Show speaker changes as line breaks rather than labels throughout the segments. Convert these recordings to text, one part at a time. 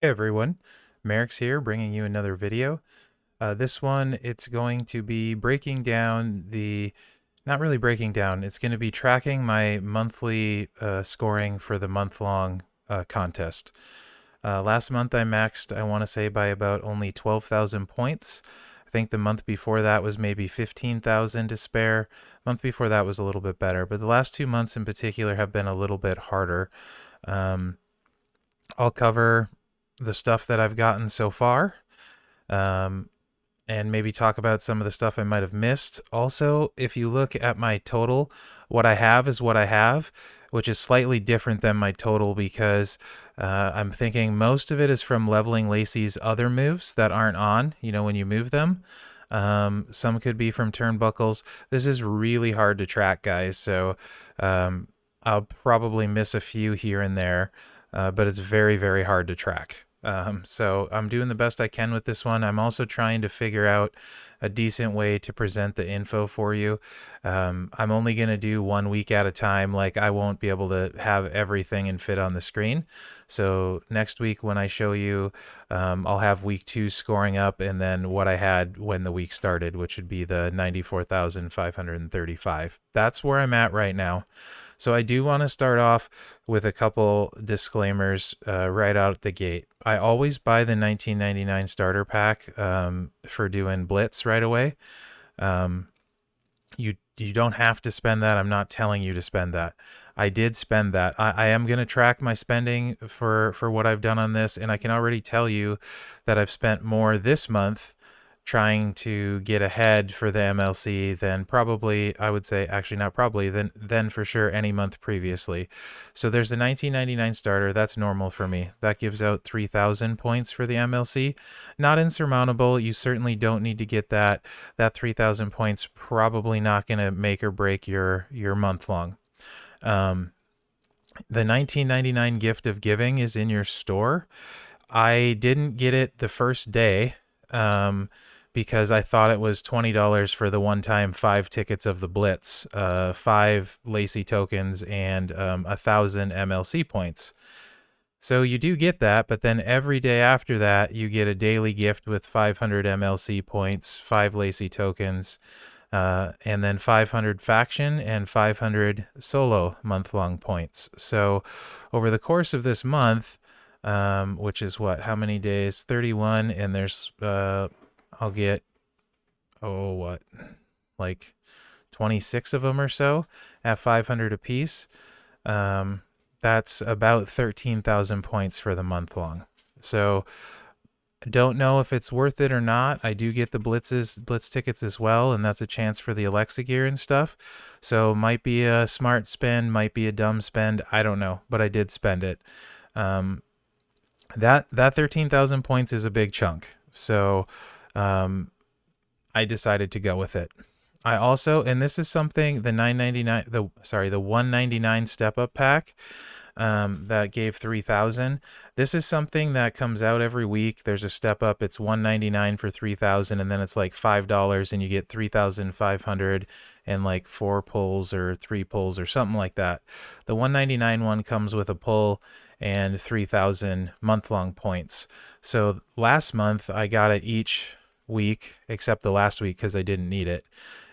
Hey everyone, Mherex here bringing you another video. This one, it's going to be breaking down not really breaking down, it's going to be tracking my monthly scoring for the month-long contest. Last month I maxed, I want to say, by about only 12,000 points. I think the month before that was maybe 15,000 to spare. Month before that was a little bit better, but the last 2 months in particular have been a little bit harder. Um, I'll cover the stuff that I've gotten so far, um, and maybe talk about some of the stuff I might have missed. Also, if you look at my total, what I have is what I have, which is slightly different than my total because I'm thinking most of it is from leveling Lacey's other moves that aren't on, when you move them. Some could be from turnbuckles. This is really hard to track, guys, so I'll probably miss a few here and there, but it's very, very hard to track. So I'm doing the best I can with this one. I'm also trying to figure out a decent way to present the info for you. I'm only going to do 1 week at a time. Like, I won't be able to have everything and fit on the screen. So next week when I show you, I'll have week 2 scoring up and then what I had when the week started, which would be the 94,535. That's where I'm at right now. So I do want to start off with a couple disclaimers right out the gate. I always buy the 1999 starter pack for doing Blitz right away. You don't have to spend that. I'm not telling you to spend that. I did spend that. I am going to track my spending for what I've done on this, and I can already tell you that I've spent more this month trying to get ahead for the MLC than probably, I would say, actually not probably, than for sure any month previously. So there's the 1999 starter. That's normal for me. That gives out 3,000 points for the MLC. Not insurmountable. You certainly don't need to get that. That 3,000 points probably not going to make or break your month long. The 1999 gift of giving is in your store. I didn't get it the first day. Because I thought it was $20 for the one-time 5 tickets of the Blitz, 5 Lacey tokens, and 1,000 MLC points. So you do get that, but then every day after that, you get a daily gift with 500 MLC points, 5 Lacey tokens, and then 500 faction and 500 solo month-long points. So over the course of this month, which is what, how many days? 31, and there's... I'll get, like 26 of them or so at 500 apiece. That's about 13,000 points for the month long. So I don't know if it's worth it or not. I do get the Blitz tickets as well, and that's a chance for the Alexa gear and stuff. So might be a smart spend, might be a dumb spend. I don't know, but I did spend it. That 13,000 points is a big chunk. So I decided to go with it. I also, and this is something, the 199 step up pack that gave 3,000. This is something that comes out every week. There's a step up. It's 199 for 3,000, and then it's like $5, and you get 3,500 and like 4 pulls or 3 pulls or something like that. The 199 one comes with a pull and 3,000 month-long points. So last month I got it each week except the last week because I didn't need it,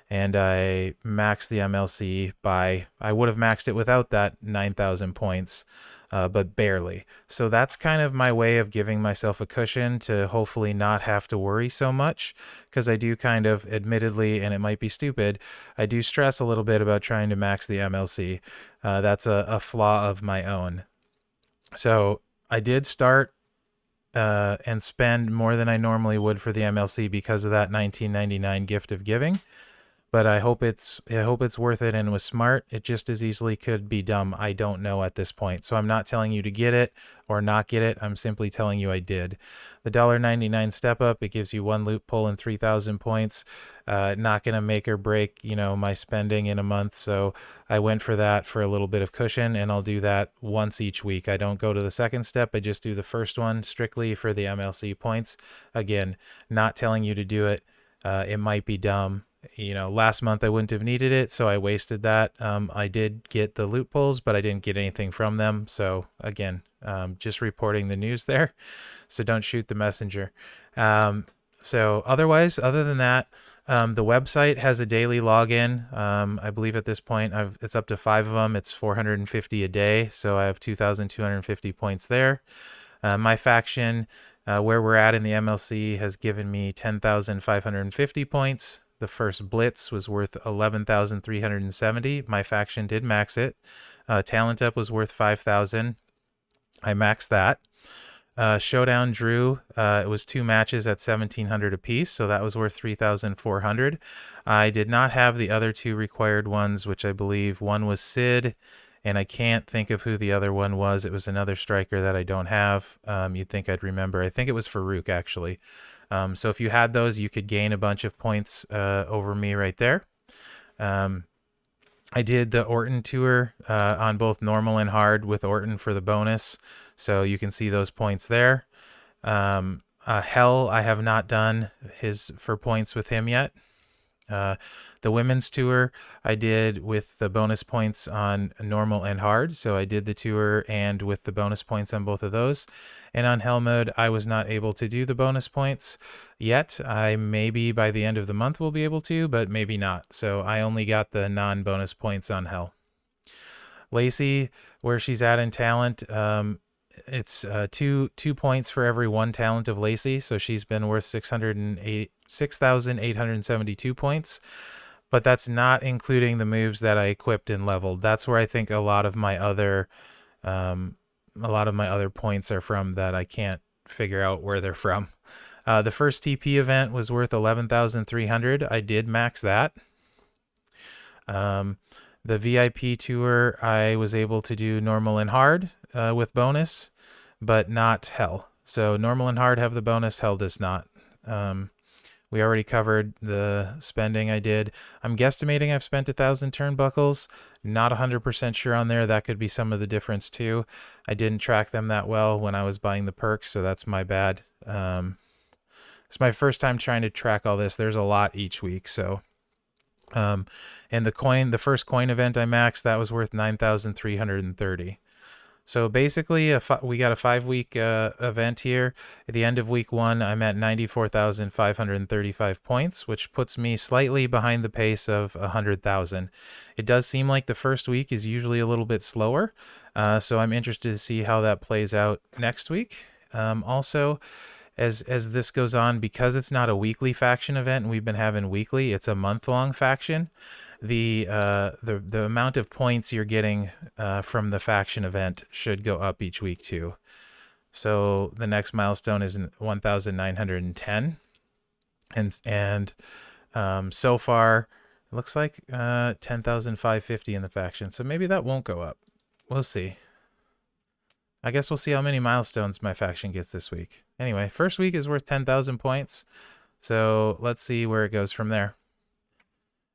and I maxed the MLC by, I would have maxed it without that 9,000 points, but barely. So that's kind of my way of giving myself a cushion to hopefully not have to worry so much, because I do kind of, admittedly, and it might be stupid, I do stress a little bit about trying to max the MLC. That's a flaw of my own. So I did start and spend more than I normally would for the MLC because of that 1999 gift of giving. But I hope it's worth it and was smart. It just as easily could be dumb. I don't know at this point. So I'm not telling you to get it or not get it. I'm simply telling you I did. The $1.99 step up, it gives you 1 loot pull and 3,000 points. Not going to make or break, my spending in a month. So I went for that for a little bit of cushion, and I'll do that once each week. I don't go to the second step. I just do the first one strictly for the MLC points. Again, not telling you to do it. It might be dumb. Last month I wouldn't have needed it, so I wasted that. I did get the loot pulls, but I didn't get anything from them. So again, just reporting the news there. So don't shoot the messenger. So otherwise, other than that, the website has a daily login. I believe at this point it's up to 5 of them. It's 450 a day, so I have 2,250 points there. My faction, where we're at in the MLC, has given me 10,550 points. The first blitz was worth 11,370. My faction did max it. Talent up was worth 5,000. I maxed that. Showdown drew, it was 2 matches at 1,700 apiece, so that was worth 3,400. I did not have the other 2 required ones, which I believe one was Sid, and I can't think of who the other one was. It was another striker that I don't have. You'd think I'd remember. I think it was Farouk, actually. So if you had those, you could gain a bunch of points over me right there. I did the Orton tour on both normal and hard with Orton for the bonus, so you can see those points there. Hell, I have not done his for points with him yet. The women's tour I did with the bonus points on normal and hard, so I did the tour and with the bonus points on both of those. And on hell mode, I was not able to do the bonus points yet. I maybe by the end of the month will be able to, but maybe not. So I only got the non-bonus points on hell. Lacey, where she's at in talent, it's 2 points for every 1 talent of Lacey, so she's been worth 6,872 points, but that's not including the moves that I equipped and leveled. That's where I think a lot of my other points are from that I can't figure out where they're from. The first TP event was worth 11,300. I did max that. The VIP tour, I was able to do normal and hard with bonus, but not hell. So normal and hard have the bonus, hell does not. We already covered the spending I did. I'm guesstimating I've spent 1,000 turnbuckles. Not 100% sure on there. That could be some of the difference too. I didn't track them that well when I was buying the perks, so that's my bad. It's my first time trying to track all this. There's a lot each week, so... and the first coin event I maxed, that was worth 9,330. So basically, we got a 5-week event here. At the end of week 1, I'm at 94,535 points, which puts me slightly behind the pace of 100,000. It does seem like the first week is usually a little bit slower, so I'm interested to see how that plays out next week. Also, as this goes on, because it's not a weekly faction event and we've been having weekly, it's a month-long faction. The amount of points you're getting from the faction event should go up each week too. So the next milestone is 1,910, and so far it looks like 10,550 in the faction. So maybe that won't go up. We'll see. I guess we'll see how many milestones my faction gets this week. Anyway, first week is worth 10,000 points. So let's see where it goes from there.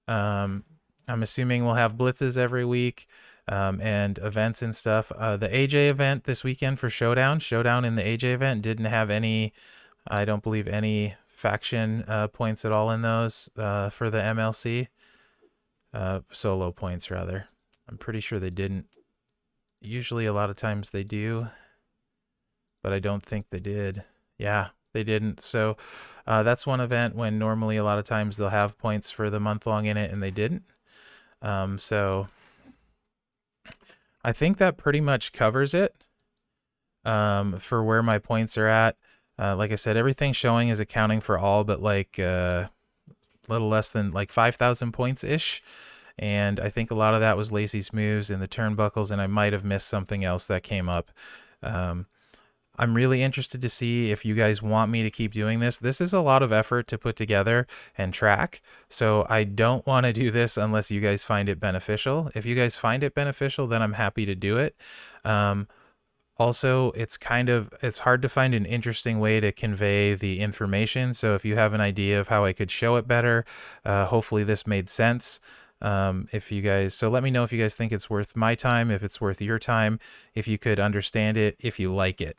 I'm assuming we'll have blitzes every week and events and stuff. The AJ event this weekend for Showdown in the AJ event didn't have any, I don't believe any faction points at all in those for the MLC. Solo points, rather. I'm pretty sure they didn't. Usually a lot of times they do, but I don't think they did. Yeah, they didn't. So that's one event when normally a lot of times they'll have points for the month long in it and they didn't. So I think that pretty much covers it for where my points are at. Like I said, everything showing is accounting for all but like a little less than like 5,000 points-ish. And I think a lot of that was Lacey's moves and the turnbuckles, and I might have missed something else that came up. I'm really interested to see if you guys want me to keep doing this. This is a lot of effort to put together and track, so I don't want to do this unless you guys find it beneficial. If you guys find it beneficial, then I'm happy to do it. Also, it's hard to find an interesting way to convey the information, so if you have an idea of how I could show it better, hopefully this made sense. So let me know if you guys think it's worth my time, if it's worth your time, if you could understand it, if you like it.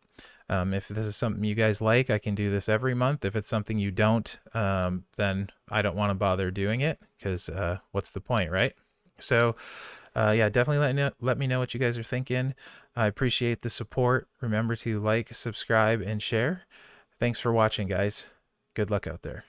If this is something you guys like, I can do this every month. If it's something you don't, then I don't want to bother doing it because what's the point, right? So yeah, definitely let me know what you guys are thinking. I appreciate the support. Remember to like, subscribe, and share. Thanks for watching, guys. Good luck out there.